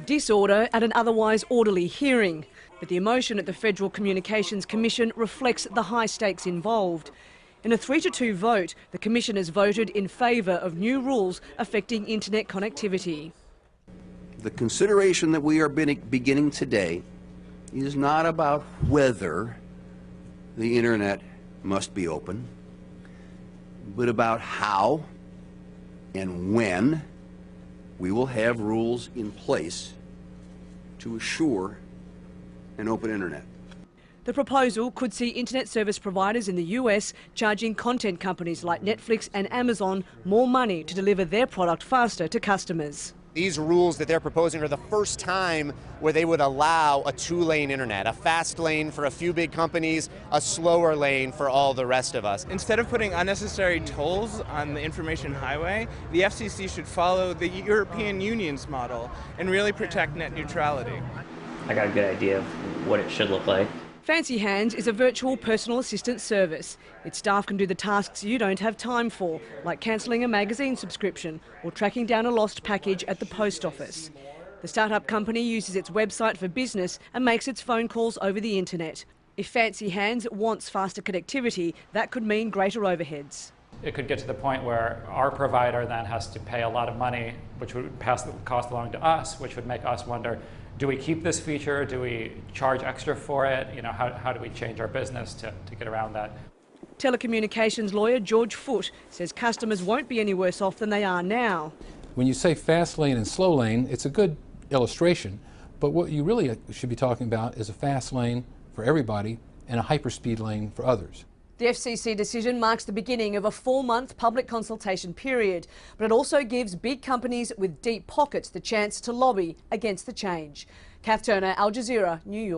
Disorder at an otherwise orderly hearing, but the emotion at the Federal Communications Commission reflects the high stakes involved. In a 3-2 vote, the Commission has voted in favour of new rules affecting internet connectivity. The consideration that we are beginning today is not about whether the internet must be open, but about how and when we will have rules in place to assure an open internet. The proposal could see internet service providers in the US charging content companies like Netflix and Amazon more money to deliver their product faster to customers. These rules that they're proposing are the first time where they would allow a two-lane internet, a fast lane for a few big companies, a slower lane for all the rest of us. Instead of putting unnecessary tolls on the information highway, the FCC should follow the European Union's model and really protect net neutrality. I got a good idea of what it should look like. Fancy Hands is a virtual personal assistant service. Its staff can do the tasks you don't have time for, like cancelling a magazine subscription or tracking down a lost package at the post office. The startup company uses its website for business and makes its phone calls over the internet. If Fancy Hands wants faster connectivity, that could mean greater overheads. It could get to the point where our provider then has to pay a lot of money, which would pass the cost along to us, which would make us wonder, do we keep this feature? Do we charge extra for it? You know, how do we change our business to get around that? Telecommunications lawyer George Foote says customers won't be any worse off than they are now. When you say fast lane and slow lane, it's a good illustration, but what you really should be talking about is a fast lane for everybody and a hyperspeed lane for others. The FCC decision marks the beginning of a 4-month public consultation period, but it also gives big companies with deep pockets the chance to lobby against the change. Kath Turner, Al Jazeera, New York.